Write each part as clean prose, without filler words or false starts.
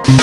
आदाब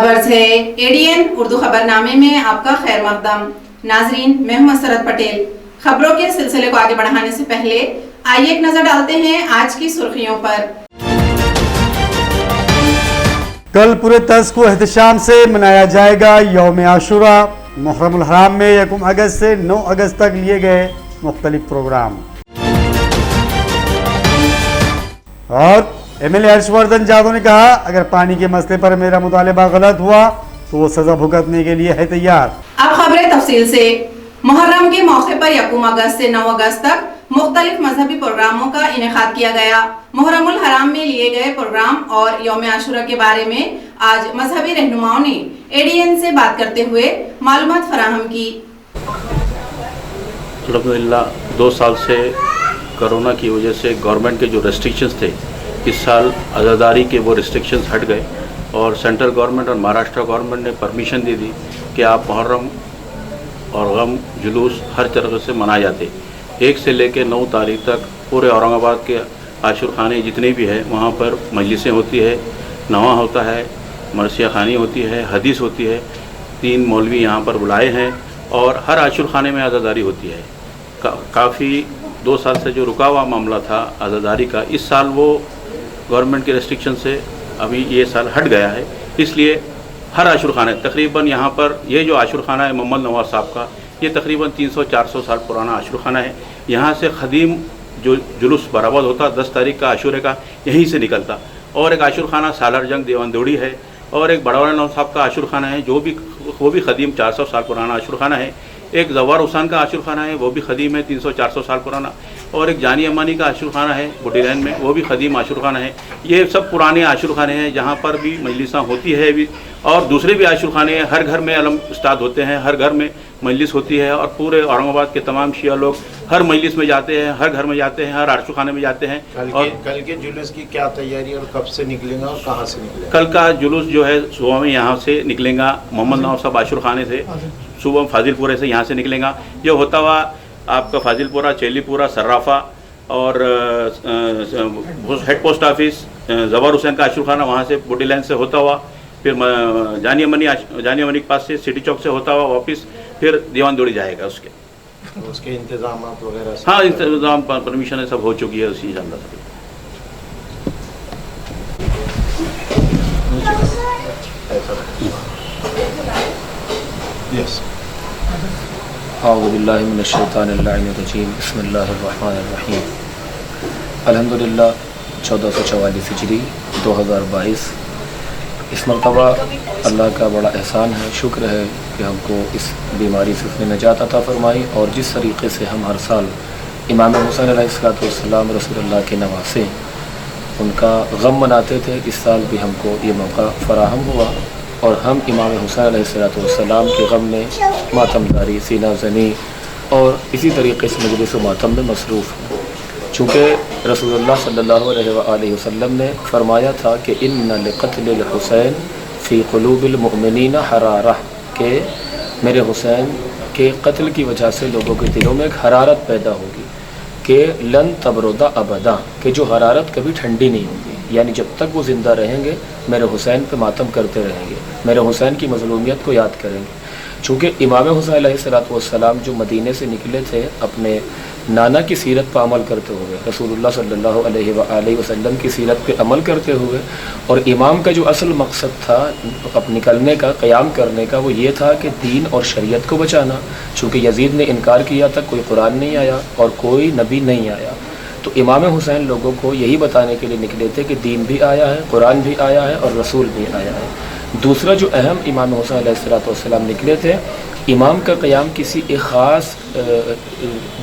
अर्ज़ है एडीएन उर्दू खबरनामे में आपका खैर मकदम। नाजरीन, मैं हूं मसरत पटेल। खबरों के सिलसिले को आगे बढ़ाने से पहले आइए एक नजर डालते हैं आज की सुर्खियों पर। कल पूरे तज़्क व एहतशाम से मनाया जाएगा यौम आशूरा। मुहर्रमुल हराम में 1 अगस्त से 9 अगस्त तक लिए गए मुख्तलिफ प्रोग्राम। और एमएलए हर्षवर्धन जाधव ने कहा, अगर पानी के मसले पर मेरा मुतालिबा गलत हुआ तो वो सजा भुगतने के लिए है तैयार। अब खबरें तफसील से। मुहर्रम के मौके पर 1 अगस्त से 9 अगस्त तक मुख्तलिफ मजहबी प्रोग्रामों का इनेकाद किया गया। मुहर्रमुल हराम में लिए गए प्रोग्राम और यौम आशूरा के बारे में आज मजहबी रहनुमाओं ने एडीएन से बात करते हुए मालूमात फराहम की। अल्हम्दुलिल्लाह 2 साल से कोरोना की वजह से गवर्नमेंट के जो रेस्ट्रिक्शंस थे, इस साल अज़ादारी के वो रिस्ट्रिक्शंस हट गए और सेंट्रल गवर्नमेंट और महाराष्ट्र गवर्नमेंट ने परमिशन दे दी कि आप मुहर्रम और गम जुलूस हर तरह से मनाए जाते। 1 से लेकर 9 तारीख तक पूरे औरंगाबाद के आशूर खाने जितने भी हैं वहाँ पर मजलिसें होती है, नवा होता है, मरसिया खानी होती है, हदीस होती है। 3 मौलवी यहाँ पर बुलाए हैं और हर आशूर खाने में अज़ादारी होती है। काफ़ी 2 साल से जो रुका हुआ मामला था अज़ादारी का, इस साल वो गवर्नमेंट के रेस्ट्रिक्शन से अभी ये साल हट गया है। इसलिए हर आशूर खाना तकरीबन यहाँ पर ये जो आशूर खाना है मोहम्मद नवाज साहब का, ये तकरीबन 300-400 साल पुराना आशूर खाना है। यहाँ से ख़दीम जो जुलूस बराबर होता 10 तारीख का आशूरे का यहीं से निकलता। और एक आशूर खाना सालार जंग देवानदोड़ी है और एक बड़ावाला नवाज साहब का आशूर खाना है जो भी वो भी ख़दीम 400 साल पुराना आशूर खाना है। एक जवार हुसैन का आशूर खाना है वो भी ख़दीम है 300-400 साल पुराना। और एक जानी अमानी का आशूर खाना है बुढ़ी लाइन में, वो भी ख़दीम आशूर खाना है। ये सब पुराने आशूर खाने हैं जहाँ पर भी मजलिसाँ होती है भी, और दूसरे भी आशूर खाने हैं। हर घर में अलम उस्ताद होते हैं, हर घर में मजलिस होती है और पूरे औरंगाबाद के तमाम शिया लोग हर मजलिस में जाते हैं, हर घर में जाते हैं, हर आशूर खाने में जाते हैं। कल के जुलूस की क्या तैयारी और कब से निकलेगा और कहाँ से निकलेगा? कल का जुलूस जो है सुबह में यहाँ से निकलेगा, मोहम्मद नवाज साहब आशूर खाने से। सुबह फाजिलपुरा से यहाँ से निकलेगा, जो होता हुआ आपका फाजिलपुरा, चेलीपुरा, सर्राफा और हेड पोस्ट ऑफिस, जवार हुसैन का आशूर खाना वहाँ से बुढ़ी लाइन से होता हुआ, फिर जानी अमनी के पास से सिटी चौक से होता हुआ वापस फिर दीवानदोड़ी जाएगा। उसके इंतजाम वगैरह? हाँ, इंतजाम परमिशन सब हो चुकी है उसी जानना सभी। औज़ुबिल्लाहि मिनश्शैतानिर्रजीम बिस्मिल्लाहिर्रहमानिर्रहीम। अल्हम्दुलिल्लाह 1444 हिजरी 2022। इस मरतबा अल्लाह का बड़ा एहसान है, शुक्र है कि हमको इस बीमारी से उसने निजात अता फरमाई। और जिस तरीक़े से हम हर साल इमाम हुसैन अलैहिस्सलाम रसूलुल्लाह के नवासे उनका गम मनाते थे, इस साल भी हमको ये मौका फ़राहम हुआ और हम इमाम हुसैन अलैहिस्सलाम के गम में मातमदारी, सीना ज़नी और इसी तरीके से मजलिस मातम में मसरूफ़ हैं। चूँकि रसूलुल्लाह सल्लल्लाहु अलैहि वसल्लम ने फरमाया था कि इन्ना लिक़त्लिल हुसैन फ़ी क़ुलूबिल मुअमिनीना हरारा, के मेरे हुसैन के कत्ल की वजह से लोगों के दिलों में एक हरारत पैदा होगी कि लन तबरुदा अबदा, कि जो हरारत कभी ठंडी नहीं होगी, यानी जब तक वो ज़िंदा रहेंगे मेरे हुसैन पे मातम करते रहेंगे, मेरे हुसैन की मज़लूमियत को याद करेंगे। चूँकि इमाम हुसैन अलैहिस्सलाम जो मदीने से निकले थे अपने नाना की सीरत पर अमल करते हुए, रसूलुल्लाह सल्लल्लाहु अलैहि वसल्लम की सीरत पे अमल करते हुए, और इमाम का जो असल मकसद था अब निकलने का, क़याम करने का, वो ये था कि दीन और शरीयत को बचाना। चूँकि यजीद ने इनकार किया था, कोई कुरान नहीं आया और कोई नबी नहीं आया, तो इमाम हुसैन लोगों को यही बताने के लिए निकले थे कि दीन भी आया है, कुरान भी आया है और रसूल भी आया है। दूसरा जो अहम इमाम हुसैन अलैहिस्सलाम निकले थे, इमाम का क़याम किसी एक ख़ास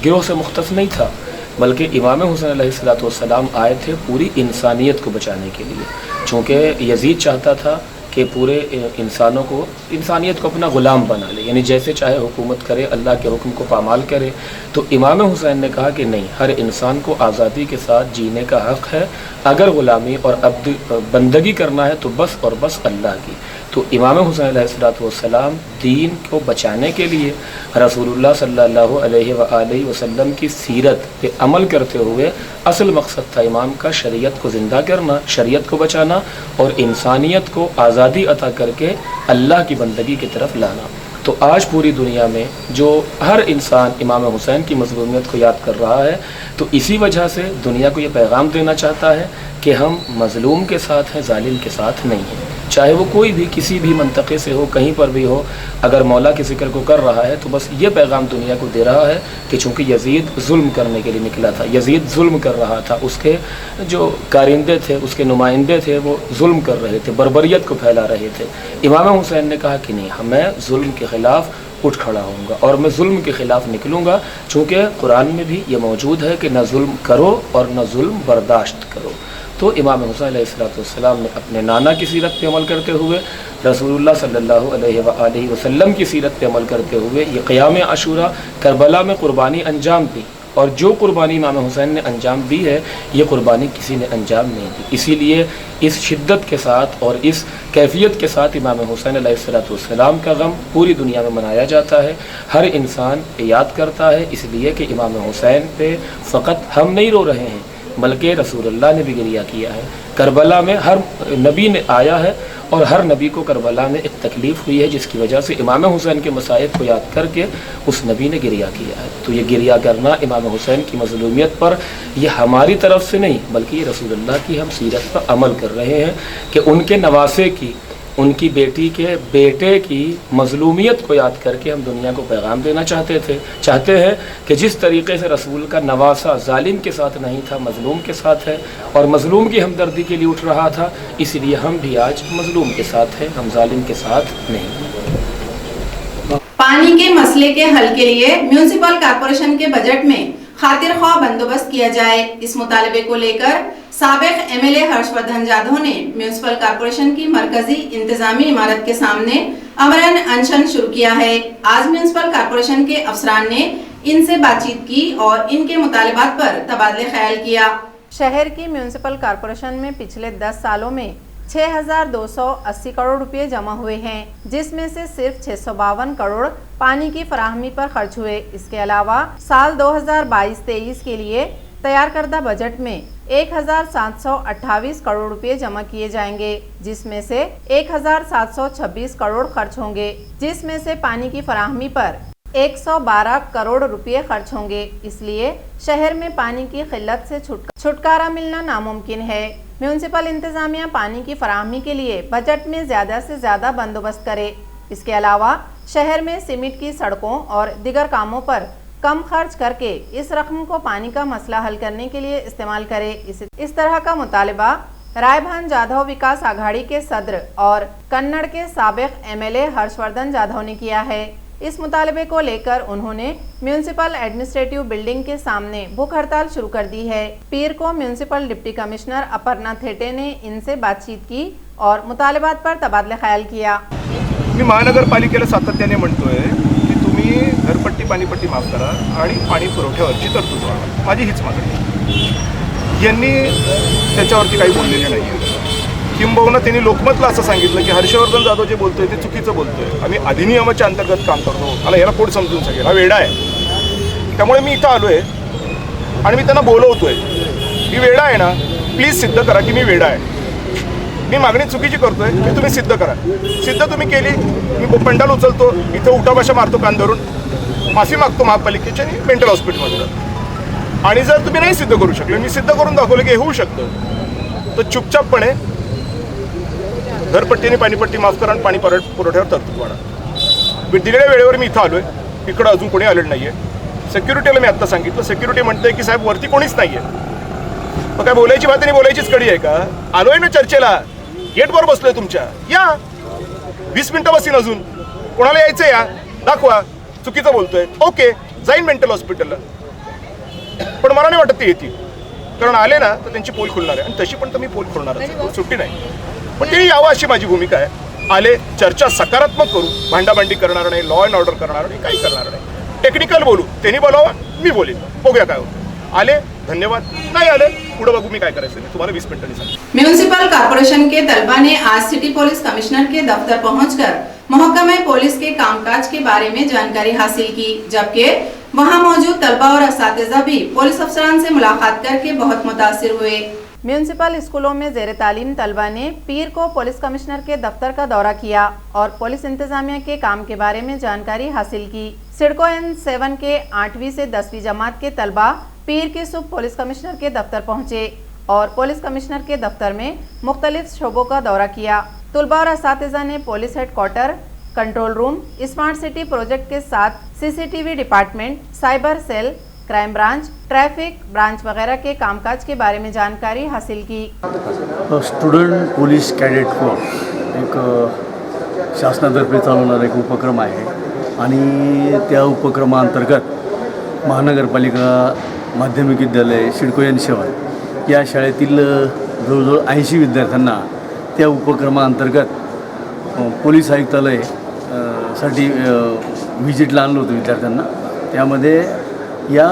गिरोह से मुख्तस नहीं था, बल्कि इमाम हुसैन अलैहिस्सलाम आए थे पूरी इंसानियत को बचाने के लिए। चूँकि यजीद चाहता था कि पूरे इंसानों को, इंसानियत को अपना ग़ुलाम बना ले, यानी जैसे चाहे हुकूमत करे, अल्लाह के हुक्म को पामाल करे। तो इमाम हुसैन ने कहा कि नहीं, हर इंसान को आज़ादी के साथ जीने का हक़ है। अगर ग़ुलामी और बंदगी करना है तो बस और बस अल्लाह की। तो इमाम हुसैन अलैहिस्सलाम दीन को बचाने के लिए रसूलुल्लाह सल्लल्लाहु अलैहि वसल्लम की सीरत पे अमल करते हुए असल मकसद था इमाम का शरीयत को ज़िंदा करना, शरीयत को बचाना और इंसानियत को आज़ादी अता करके अल्लाह की बंदगी की तरफ लाना। तो आज पूरी दुनिया में जो हर इंसान इमाम हुसैन की मज़लूमियत को याद कर रहा है, तो इसी वजह से दुनिया को ये पैगाम देना चाहता है कि हम मज़लूम के साथ हैं, जालिम के साथ नहीं हैं। चाहे वो कोई भी किसी भी मंतक़े से हो, कहीं पर भी हो, अगर मौला के ज़िक्र को कर रहा है तो बस ये पैगाम दुनिया को दे रहा है कि चूँकि यज़ीद जुल्म करने के लिए निकला था, यज़ीद जुल्म कर रहा था, उसके जो कारिंदे थे, उसके नुमाइंदे थे, वो जुल्म कर रहे थे, बर्बरियत को फैला रहे थे। इमाम हुसैन ने कहा कि नहीं, मैं जुल्म के ख़िलाफ़ उठ खड़ा होऊंगा और मैं जुल्म के ख़िलाफ़ निकलूँगा, चूँकि कुरान में भी ये मौजूद है कि न जुल्म करो और न जुल्म बर्दाश्त करो। तो इमाम हुसैन अलैहिस्सलाम ने अपने नाना की सीरत पे अमल करते हुए, रसूलुल्लाह सल्लल्लाहु अलैहि वसल्लम की सीरत पे अमल करते हुए ये क़याम आशूरा, करबला में क़ुरबानी अंजाम दी। और जो कुर्बानी इमाम हुसैन ने अंजाम दी है, ये कुर्बानी किसी ने अंजाम नहीं दी। इसीलिए इस शिद्दत के साथ और इस कैफियत के साथ इमाम हुसैन अलैहिस्सलाम का गम पूरी दुनिया में मनाया जाता है। हर इंसान याद करता है, इसलिए कि इमाम हुसैन पे फ़कत हम नहीं रो रहे हैं, बल्कि रसूलुल्लाह ने भी गिरिया किया है। करबला में हर नबी ने आया है और हर नबी को करबला में एक तकलीफ़ हुई है, जिसकी वजह से इमाम हुसैन के मसाइब को याद करके उस नबी ने गिरिया किया है। तो ये गिरिया करना इमाम हुसैन की मज़लूमियत पर, ये हमारी तरफ से नहीं बल्कि ये रसूलुल्लाह की हम सीरत पर अमल कर रहे हैं कि उनके नवासे की, उनकी बेटी के बेटे की मज़लूमियत को याद करके हम दुनिया को पैगाम देना चाहते हैं कि जिस तरीके से रसूल का नवासा जालिम के साथ नहीं था, मज़लूम के साथ है और मज़लूम की हमदर्दी के लिए उठ रहा था, इसलिए हम भी आज मज़लूम के साथ हैं, हम जालिम के साथ नहीं। पानी के मसले के हल के लिए म्यूनिसिपल कॉर्पोरेशन के बजट में खातिर ख्वाह बंदोबस्त किया जाए, इस मुतालबे को लेकर साबिक एमएलए हर्षवर्धन जाधव ने म्यूनिसिपल कॉर्पोरेशन की मरकजी इंतजामी इमारत के सामने अमरन अनशन शुरू किया है। आज म्यूनिसिपल कॉर्पोरेशन के अफसरान ने इनसे बातचीत की और इनके मुतालबात पर तबादले ख्याल किया। शहर की म्यूनिसिपल कॉर्पोरेशन में पिछले 10 सालों में 6,280 करोड़ रुपए जमा हुए हैं, जिसमें से सिर्फ 652 करोड़ पानी की फराहमी पर खर्च हुए। इसके अलावा साल 2022-23 के लिए तैयार करदा बजट में 1,728 करोड़ रुपए जमा किए जाएंगे, जिसमें से 1,726 करोड़ खर्च होंगे, जिसमें से पानी की फराहमी पर 112 करोड़ रुपए खर्च होंगे। इसलिए शहर में पानी की किल्लत से छुटकारा मिलना नामुमकिन है। म्यूनिसिपल इंतजामिया पानी की फराहमी के लिए बजट में ज़्यादा से ज़्यादा बंदोबस्त करे। इसके अलावा शहर में सीमेंट की सड़कों और दीगर कामों पर कम खर्च करके इस रकम को पानी का मसला हल करने के लिए इस्तेमाल करे। इस तरह का मुतालबा रायभान जाधव विकास आघाड़ी के सदर और कन्नड़ के साबिक एमएलए हर्षवर्धन जाधव ने किया है। इस मुतालबे को लेकर उन्होंने म्यूनिसिपल एडमिनिस्ट्रेटिव बिल्डिंग के सामने भूख हड़ताल शुरू कर दी है। पीर को municipal deputy commissioner Aparna Thete ने इनसे बातचीत की और मुतालबात पर तबादला ख्याल किया। मी महानगरपालिकेला सातत्याने म्हणतोय की तुम्ही घरपट्टी पाणीपट्टी माफ करा आणि पाणी पुरवठ्यावरची तरतूद व्हावी, माझी हीच मागणी। यांनी त्याच्यावरती काही बोललेले नाही। किंबहुना त्यांनी लोकमतला असं सांगितलं की हर्षवर्धन जाधव जे बोलतोय ते चुकीचं बोलतोय, आम्ही अधिनियमाच्या अंतर्गत काम करतो, मला याला कोण समजून सांगेल, हा वेडा आहे। त्यामुळे मी इथं आलोय आणि मी त्यांना बोलवतोय की वेडा आहे ना, प्लीज सिद्ध करा की मी वेडा आहे। मी मागणी चुकीची करतोय की तुम्ही सिद्ध करा। सिद्ध तुम्ही केली, मी पंडाल उचलतो, इथं उठाभाषा मारतो कान धरून, माफी मागतो महापालिकेच्या आणि मेंटल हॉस्पिटलमध्ये। आणि जर तुम्ही नाही सिद्ध करू शकले, मी सिद्ध करून दाखवलं की हे होऊ शकतं, तर चुपचापपणे घरपट्टी आणि पाणीपट्टी माफ करा आणि पाणी पुरवठ्यावर तरतूद वाढा। दिलेल्या वेळेवर मी इथं आलोय, इकडं अजून कोणी आलेलं नाहीये। सिक्युरिटीला मी आत्ता सांगितलं, सिक्युरिटी म्हणते की साहेब वरती कोणीच नाहीये। मग काय बोलायची बात आणि बोलायचीच कडी आहे का? आलोय ना चर्चेला, गेटवर बसलोय तुमच्या, या 20 मिनिटं बसीन अजून, कोणाला यायचं या, दाखवा चुकीचं बोलतोय, ओके जाईन मेंटल हॉस्पिटलला। पण मला नाही वाटत ते येतील, कारण आले ना तर त्यांची पोल खुलणार आहे आणि तशी पण तर मी पोल खोलणारच आहे, सुट्टी नाही। पण ते यावं अशी माझी भूमिका आहे। आले, चर्चा सकारात्मक करू, भांडाभांडी करणार नाही, लॉ अँड ऑर्डर करणार नाही, काही करणार नाही, टेक्निकल बोलू, त्यांनी बोलावं, मी बोलेन, बघूया काय होतं. आले धन्यवाद, नाही आले पुढे बघू मी काय करायचं. मी तुम्हाला 20 मिनिटांनी सांगतो. म्यूनिसिपल कॉर्पोरेशन के तलबा ने आज सिटी पुलिस कमिश्नर के दफ्तर पहुंचकर महकमे पुलिस के कामकाज के बारे में जानकारी हासिल की, जबकि वहां मौजूद तलबा और असातिज़ा भी पुलिस अफसरान से मुलाकात करके बहुत मुतासिर हुए। म्यूनिसिपल स्कूलों में ज़ेर तालीम तलबा ने पीर को पुलिस कमिश्नर के दफ्तर का दौरा किया और पुलिस इंतजामिया के काम के बारे में जानकारी हासिल की। सिडको N7 के 8वीं से 10वीं जमात के तलबा पीर की सुबह पुलिस कमिश्नर के दफ्तर पहुंचे और पुलिस कमिश्नर के दफ्तर में मुख्तलिफ शोबों का दौरा किया। तलबा और असातिज़ा ने police headquarter, control room, smart city project के साथ CCTV department, cyber cell, crime branch, traffic branch वगैरह के कामकाज के बारे में जानकारी हासिल की। स्टुडंट पोलीस कॅडेट कोर एक शासनातर्फे चालवणारा एक उपक्रम आहे आणि त्या उपक्रमाअंतर्गत महानगरपालिका माध्यमिक विद्यालय सिडको N7 या शाळेतील जवळजवळ 80 विद्यार्थ्यांना त्या उपक्रमाअंतर्गत पोलीस आयुक्तालय साठी व्हिजिटला आणलं होतं विद्यार्थ्यांना. त्यामध्ये या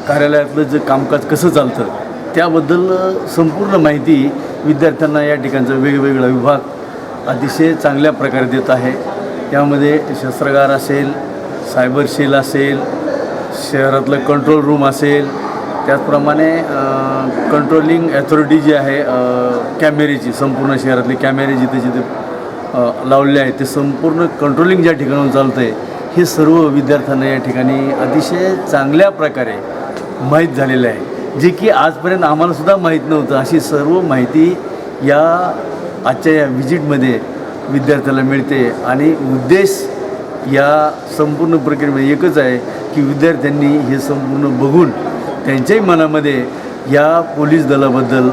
कार्यालयातलं जे कामकाज कसं चालतं त्याबद्दल संपूर्ण माहिती विद्यार्थ्यांना या ठिकाणचा वेगवेगळा विभाग अतिशय चांगल्या प्रकारे देत आहे. त्यामध्ये शस्त्रागार असेल, सायबर सेल असेल, शहरातलं कंट्रोल रूम असेल, त्याचप्रमाणे कंट्रोलिंग अथॉरिटी जी आहे कॅमेरेची, संपूर्ण शहरातले कॅमेरे जिथे जिथे लावलेले आहेत ते संपूर्ण कंट्रोलिंग ज्या ठिकाणाहून चालतं आहे हे सर्व विद्यार्थ्यांना या ठिकाणी अतिशय चांगल्या प्रकारे माहीत झालेलं आहे, जे की आजपर्यंत आम्हालासुद्धा माहीत नव्हतं. अशी सर्व माहिती या आजच्या या व्हिजिटमध्ये विद्यार्थ्याला मिळते आणि उद्देश या संपूर्ण प्रक्रियेमध्ये एकच आहे की विद्यार्थ्यांनी हे संपूर्ण बघून त्यांच्याही मनामध्ये या पोलीस दलाबद्दल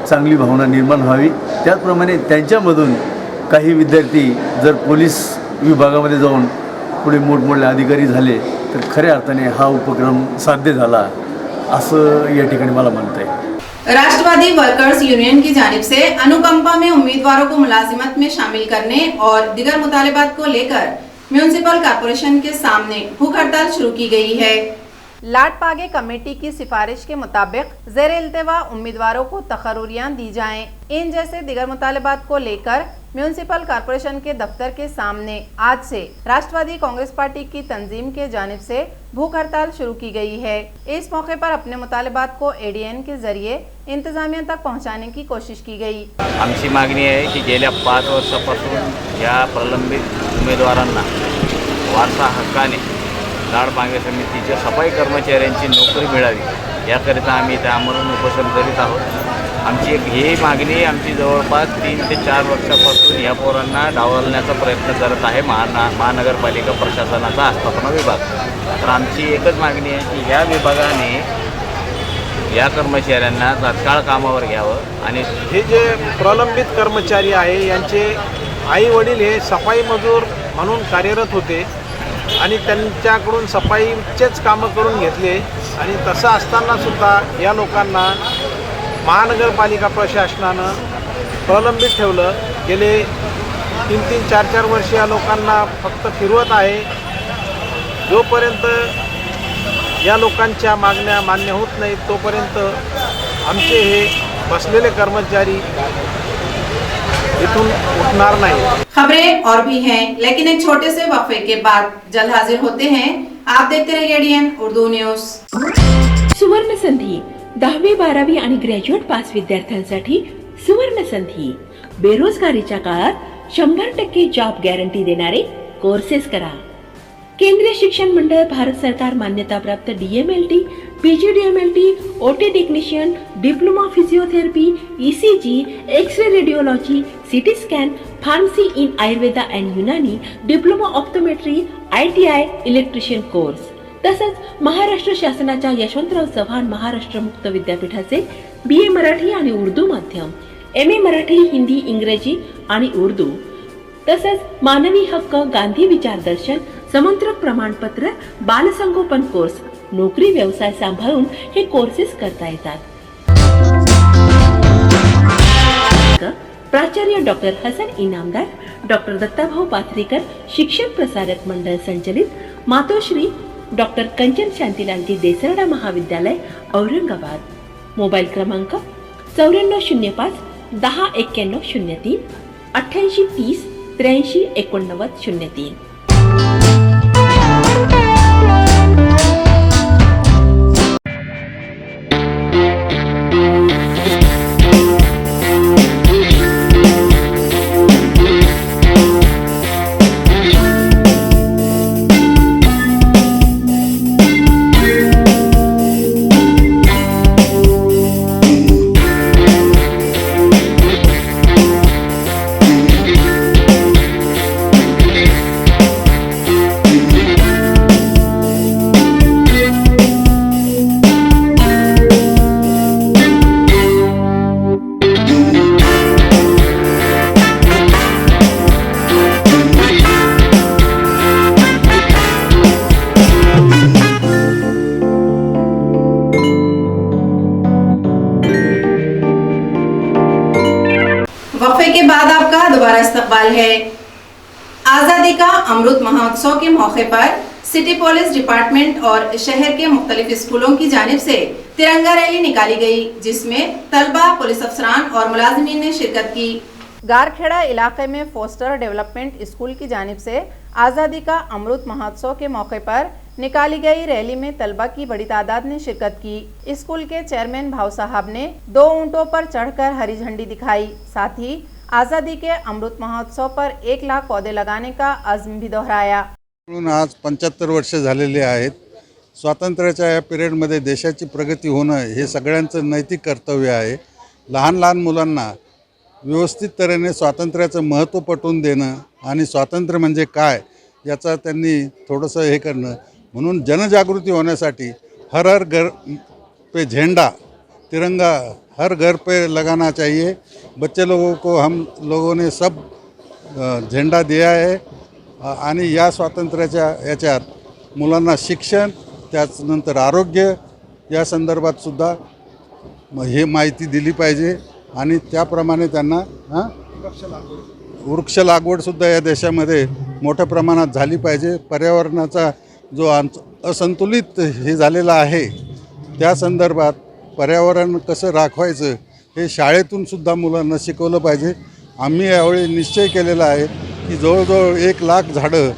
चांगली भावना निर्माण व्हावी. त्याचप्रमाणे त्यांच्यामधून काही विद्यार्थी जर पोलीस विभागामध्ये जाऊन पुढे मोठमोठे अधिकारी झाले तर खऱ्या अर्थाने हा उपक्रम साध्य झाला असं या ठिकाणी मला म्हणता येईल. राष्ट्रवादी वर्कर्स यूनियन की जानिब से अनुकंपा में उम्मीदवारों को मुलाजिमत में शामिल करने और दीगर मुतालिबात को लेकर म्यूनिसिपल कॉर्पोरेशन के सामने भूख हड़ताल शुरू की गई है। लाट पागे कमेटी की सिफारिश के मुताबिक ज़ेर इल्तिवा उम्मीदवारों को तकर्रुरियां दी जाएं। इन जैसे दीगर मुतालिबात को लेकर म्यूनिसिपल कॉर्पोरेशन के दफ्तर के सामने आज से राष्ट्रवादी कांग्रेस पार्टी की तंजीम के जानिब से भूख हड़ताल शुरू की गई है। इस मौके पर अपने मुतालिबात को ADN के जरिए इंतजामिया तक पहुंचाने की कोशिश की गई। आमची मागणी आहे की गेल्या 5 वर्षापासून या प्रलंबित उमेदवारांना वारसा हक्काने लाड पांगे समितीच्या सफाई कर्मचाऱ्यांची नोकरी मिळावी याकरिता आम्ही इथे आमरण उपोषण करीत आहोत. आमची एक ही मागणी आमची जवळपास 3 ते 4 वर्षापासून या पोरांना डावलण्याचा प्रयत्न करत आहे महानगरपालिका प्रशासनाचा आस्थापना विभाग. तर आमची एकच मागणी आहे की या विभागाने या कर्मचाऱ्यांना तात्काळ कामावर घ्यावं आणि हे जे प्रलंबित कर्मचारी आहे यांचे आई वडील हे सफाई मजूर म्हणून कार्यरत होते आणि त्यांच्याकडून सफाईचेच कामं करून घेतले आणि तसं असतानासुद्धा या लोकांना महानगरपालिका प्रशासनानं प्रलंबित ठेवलं. गेले 3-3, 4-4 वर्ष या लोकांना फक्त फिरवत आहे. जोपर्यंत या लोकांच्या मागण्या मान्य होत नाहीत तोपर्यंत आमचे हे बसलेले कर्मचारी इथून उठणार नाही. खबरें और भी हैं, लेकिन एक छोटे से वक्फे के बाद जल्द हाजिर होते हैं. आप देखते रहिए ADN उर्दू न्यूज. सुवर्ण संधी 10वी 12वी आणि ग्रॅज्युएट पास विद्यार्थ्यांसाठी सुवर्ण संधी. बेरोजगारीच्या काळात 100% जॉब गॅरंटी देणारे कोर्सेस करा. केंद्रीय शिक्षण मंडळ, भारत सरकार मान्यताप्राप्त DMLT, PGDMLT, OT technician, diploma physiotherapy, ECG, x-ray radiology, CT scan, pharmacy in Ayurveda and Unani, diploma optometry, ITI electrician course. तसंच महाराष्ट्र शासनाच्या यशवंतराव चव्हाण महाराष्ट्र मुक्त विद्यापीठाचे BA मराठी आणि उर्दू माध्यम, MA मराठी, हिंदी, इंग्रजी आणि उर्दू, तसंच मानवी हक्क, गांधी विचार दर्शन, समंत्रक प्रमाणपत्र, बालसंगोपन कोर्स, नोकरी व्यवसाय सांभाळून हे कोर्सेस करता येतात. प्राचार्य डॉक्टर हसन इनामदार, डॉक्टर दत्ताभाऊ पाथरीकर शिक्षण प्रसारक मंडळ संचलित मातोश्री डॉक्टर कंचन शांतीलालजी देसरडा महाविद्यालय औरंगाबाद. मोबाईल क्रमांक 9405 109103 8830 83 8903. वक्फे के बाद आपका दोबारा इस्तकबाल है। आज़ादी का अमृत महोत्सव के मौके पर सिटी पुलिस डिपार्टमेंट और शहर के मुख्तलिफ स्कूलों की जानिब से तिरंगा रैली निकाली गई, जिसमें तलबा, पुलिस अफसरान और मुलाजिमीन ने शिरकत की। गारखेड़ा इलाके में फोस्टर डेवलपमेंट स्कूल की जानिब से आज़ादी का अमृत महोत्सव के मौके पर निकाली गई रैली में तलबा की बड़ी तादाद ने शिरकत की। स्कूल के चेयरमैन भाव साहब ने 2 ऊंटों पर चढ़कर हरी झंडी दिखाई। साथ ही आज़ादी के अमृत महोत्सव पर 1 लाख पौधे लगाने का अज़्म भी दोहराया। आज 75 वर्ष झालेले आहेत। स्वातंत्र्याच्या या पिरियडमध्ये देशाची प्रगती होणं हे सगळ्यांचं नैतिक कर्तव्य आहे। लहान लहान मुलांना व्यवस्थित तऱ्हेने स्वातंत्र्याचं महत्त्व पटवून देणं आणि स्वातंत्र्य म्हणजे काय याचा त्यांनी थोडंसं हे करणं, म्हणून जनजागृती होण्यासाठी हर हर घर पे झंडा तिरंगा हर घर पे लगाना चाहिए। बच्चे लोगों को हम लोगों ने सब झंडा दिया है आणि या स्वातंत्र्याच्या याच्यात मुलांना शिक्षण, त्यानंतर आरोग्य या संदर्भात सुद्धा हे माहिती दिली पाहिजे आणि त्याप्रमाणे त्यांना वृक्ष लागवडसुद्धा या देशामध्ये मोठ्या प्रमाणात झाली पाहिजे। पर्यावरणाचा जो असंतुलित हे झालेला आहे त्या संदर्भात पर्यावरण कसं राखवायचं हे शाळेतून सुद्धा मुलांना शिकवलं पाहिजे। आम्ही यावेळी निश्चय केलेला आहे की जवळजवळ 1 लाख झाडं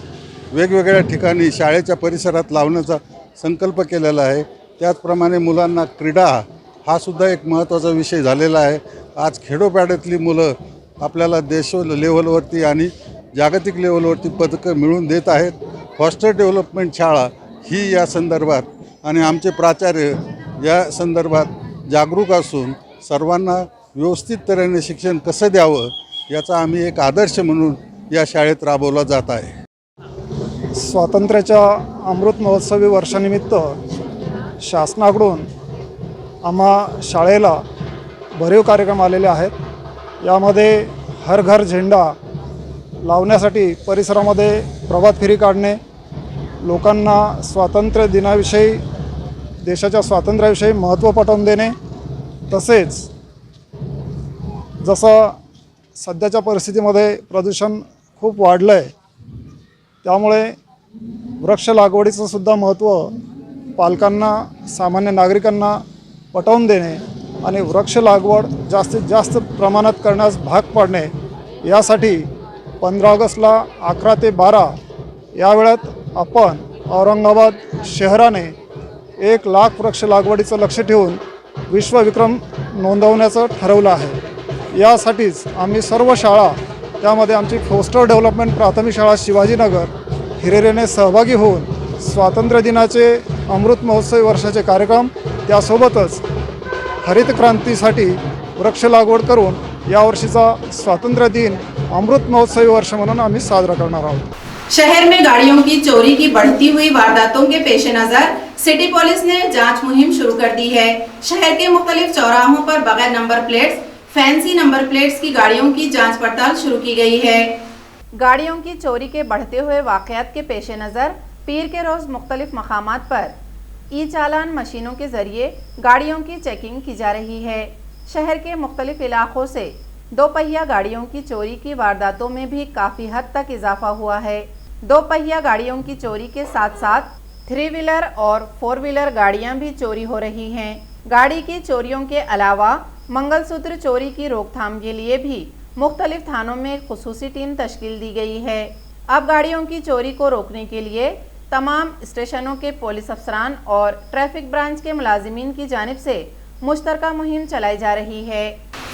वेगवेगळ्या ठिकाणी शाळेच्या परिसरात लावण्याचा संकल्प केलेला आहे। त्याचप्रमाणे मुलांना क्रीडा हा सुद्धा एक महत्त्वाचा विषय झालेला आहे। आज खेडोपाड्यातली मुलं आपल्याला देश लेवलवरती आणि जागतिक लेवलवरती पदकं मिळवून देत आहेत। फॉस्टर डेव्हलपमेंट शाळा ही या संदर्भात आणि आमचे प्राचार्य या संदर्भात जागरूक असून सर्वांना व्यवस्थित तऱ्हेने शिक्षण कसं द्यावं याचा आम्ही एक आदर्श म्हणून या शाळेत राबवला जात आहे। स्वातंत्र्याच्या अमृत महोत्सवी वर्षानिमित्त शासनाकडून आम्हा शाळेला भरीव कार्यक्रम आलेले आहेत। यामध्ये हर घर झेंडा लावण्यासाठी परिसरामध्ये प्रभात फेरी काढणे, लोकांना स्वातंत्र्य दिनाविषयी, देशाच्या स्वातंत्र्याविषयी महत्त्व पटवून देणे, तसेच जसं सध्याच्या परिस्थितीमध्ये प्रदूषण खूप वाढलं आहे त्यामुळे वृक्ष लागवडीचं सुद्धा महत्त्व पालकांना, सामान्य नागरिकांना पटवून देणे आणि वृक्ष लागवड जास्तीत जास्त प्रमाणात करण्यास भाग पाडणे यासाठी 15 ऑगस्टला 11 ते 12 या वेळात आपण औरंगाबाद शहराने 1 लाख वृक्ष लागवडीचं लक्ष ठेवून विश्वविक्रम नोंदवण्याचं ठरवलं आहे। यासाठीच आम्ही सर्व शाळा, त्यामध्ये आमची फोस्टर डेव्हलपमेंट प्राथमिक शाळा शिवाजीनगर हिरिरीने सहभागी होऊन स्वातंत्र्य दिनाचे अमृत महोत्सवी वर्षाचे कार्यक्रम, त्यासोबतच हरित क्रांतीसाठी वृक्ष लागवड करून यावर्षीचा स्वातंत्र्य दिन अमृत महोत्सवी वर्ष म्हणून आम्ही साजरा करणार आहोत। शहर में गाड़ियों की चोरी की बढ़ती हुई वारदातों के पेश नजर सिटी पुलिस ने जांच मुहिम शुरू कर दी है। शहर के मुख्तलिफ चौराहों पर बगैर number plates, fancy number plates की गाड़ियों की जांच पड़ताल शुरू की गई है। गाड़ियों की चोरी के बढ़ते हुए वाकयात के पेश नज़र पीर के रोज़ मुख्तलिफ मकामात पर ई चालान मशीनों के जरिए गाड़ियों की चेकिंग की जा रही है। शहर के मुख्तलिफ इलाकों से दोपहिया गाड़ियों की चोरी की वारदातों में भी काफ़ी हद तक इजाफा हुआ है। दोपहिया गाड़ियों की चोरी के साथ साथ 3 व्हीलर और 4 व्हीलर गाड़ियां भी चोरी हो रही हैं। गाड़ी की चोरियों के अलावा मंगलसूत्र चोरी की रोकथाम के लिए भी मुख्तलिफ थानों में खुसूसी टीम तश्कील दी गई है। अब गाड़ियों की चोरी को रोकने के लिए तमाम स्टेशनों के पुलिस अफसरान और ट्रैफिक ब्रांच के मुलाजिमीन की जानिब से मुश्तरका मुहिम चलाई जा रही है।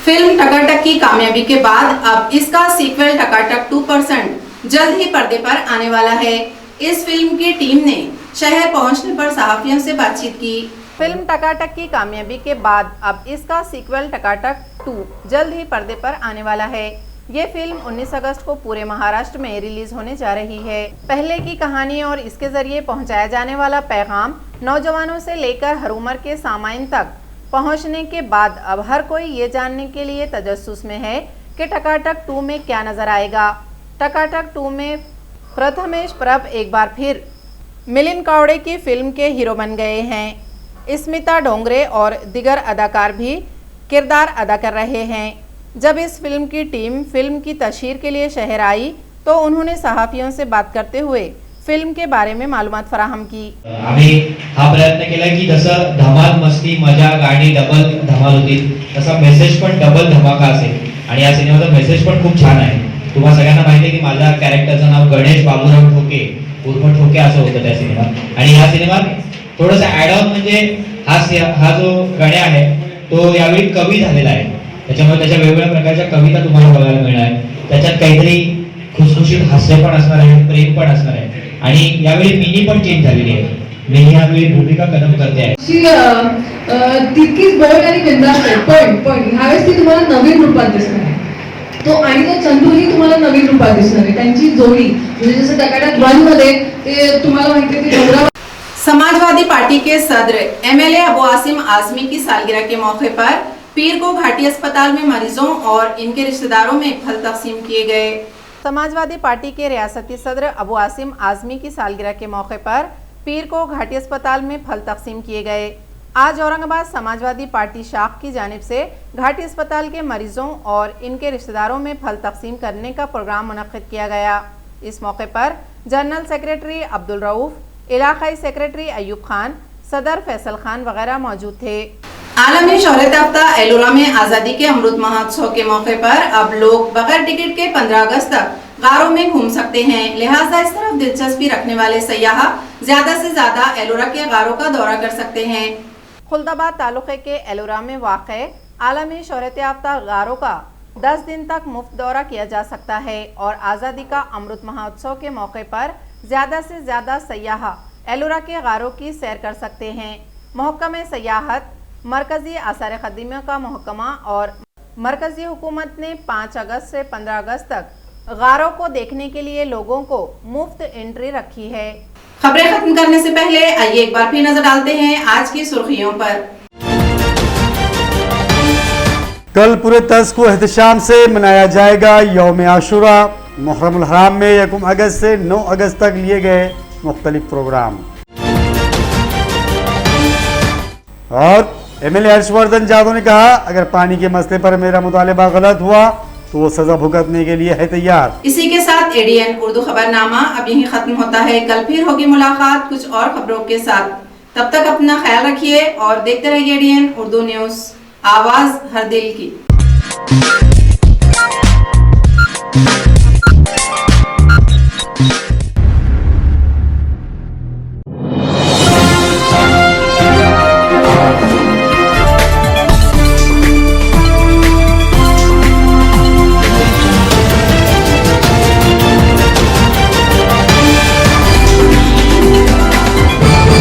फिल्म टकाटक की कामयाबी के बाद अब इसका सीक्वल टकाटक 2% जल्द ही पर्दे पर आने वाला है। इस फिल्म की टीम ने शहर पहुंचने पर सहाफियों से बातचीत की। फिल्म टकाटक की कामयाबी के बाद अब इसका सीक्वल टकाटक 2 जल्द ही पर्दे पर आने वाला है। ये फिल्म 19 अगस्त को पूरे महाराष्ट्र में रिलीज होने जा रही है। पहले की कहानी और इसके जरिए पहुंचाया जाने वाला पैगाम नौजवानों से लेकर हर उम्र के सामाइन तक पहुंचने के बाद अब हर कोई ये जानने के लिए तजस्सुस में है कि टकाटक 2 में क्या नजर आएगा। टकाटक 2 में प्रथमेश प्रभ एक बार फिर मिलिंद कावड़े की फिल्म के हीरो बन गए हैं। स्मिता डोंगरे और दिगर अदाकार भी किरदार अदा कर रहे हैं। जब इस फिल्म की टीम फिल्म की तशहीर के लिए शहर आई तो उन्होंने सहाफियों से बात करते हुए फिल्म के बारे में मालूमात फराहम की। आम्ही हा प्रयत्न केला की जसं धमाल मस्ती मजा गाणी डबल धमाल होती तसा मेसेज पण डबल धमाका असेल आणि या सिनेमाचा मेसेज पण खूप छान आहे। तुम्हाला सगळ्यांना माहिती आहे की माझ्या कॅरेक्टरचं नाव गणेश बाबूराव ठोके उर्फ ठोके असं होतं त्या सिनेमात आणि या सिनेमात थोडंसं ॲड ऑन म्हणजे हा जो गण्या आहे तो यावेळी कवी झालेला आहे। त्याच्यामुळे त्याच्या वेगवेगळ्या प्रकारच्या कविता तुम्हाला बघायला मिळणार आहे। त्याच्यात काहीतरी खुसखुशीत हास्य पण असणार आहे, प्रेम पण असणार आहे आणि यावेळी मिनी पण चेंज झालेली आहे। मिनी यावेळी भूमिका कदम करते आहे। तितकीच बोल्ड आणि बिंदास आहे पण ह्यावेळेस ती तुम्हाला नवीन रूपात दिसणार आहे। तो आणि तो चंदूही तुम्हाला नवीन रूपात दिसणार आहे। त्यांची जोडी म्हणजे जसं टकाटक 1 मध्ये ते तुम्हाला माहिती आहे की समाजवादी पार्टी के सदर एमएलए अबू आसिम आजमी की सालगिरह के मौके पर पीर को घाटी अस्पताल में मरीजों और इनके रिश्तेदारों में फल तकसीम किए गए। समाजवादी पार्टी के रियासती सदर अबू आसिम आजमी की सालगिरह के मौके पर पीर को घाटी अस्पताल में फल तकसीम किए गए। आज औरंगाबाद समाजवादी पार्टी शाख की जानिब से घाटी अस्पताल के मरीजों और इनके रिश्तेदारों में फल तकसीम करने का प्रोग्राम मुनक्किद किया गया। इस मौके पर जनरल सेक्रेटरी अब्दुल रऊफ, इलाकाई सेक्रेटरी अयूब खान, सदर फैसल खान वगैरह मौजूद थे। आलमी शोहरत याफ्ता एलोरा में आज़ादी के अमृत महोत्सव के मौके पर अब लोग बगैर टिकट के 15 अगस्त तक गारों में घूम सकते हैं। लिहाजा इस तरफ दिलचस्पी रखने वाले सयाह ज्यादा से ज्यादा एलोरा के गारों का दौरा कर सकते हैं। खुल्दाबाद तालुके के एलोरा में वाक़े आलमी शोहरत याफ्ता गारों का 10 दिन तक मुफ्त दौरा किया जा सकता है और आज़ादी का अमृत महोत्सव के मौके पर ज़्यादा से ज़्यादा सयाह एलोरा के गारों की सैर कर सकते हैं। महकमे सयाहत, मरकज़ी आसार क़दीमा का महकमा और मरकज़ी हुकूमत ने 5 अगस्त से 15 अगस्त तक गारों को देखने के लिए लोगों को मुफ्त एंट्री रखी है। खबरें खत्म करने से पहले आइए एक बार फिर नजर डालते हैं आज की सुर्खियों पर। कल पूरे तज को एहतशाम से मनाया जाएगा यौम आशुरा। मुहर्रमुल हराम में 1 अगस्त से 9 अगस्त तक लिए गए मुख्तलिफ प्रोग्राम। और एमएलए हर्षवर्धन जादव ने कहा, अगर पानी के मसले पर मेरा मुतालिबा गलत हुआ तो वो सजा भुगतने के लिए है तैयार। इसी के साथ एडीएन उर्दू खबरनामा अब यहीं खत्म होता है। कल फिर होगी मुलाकात कुछ और खबरों के साथ। तब तक अपना ख्याल रखिए और देखते रहिए एडीएन उर्दू न्यूज़, आवाज हर दिल की।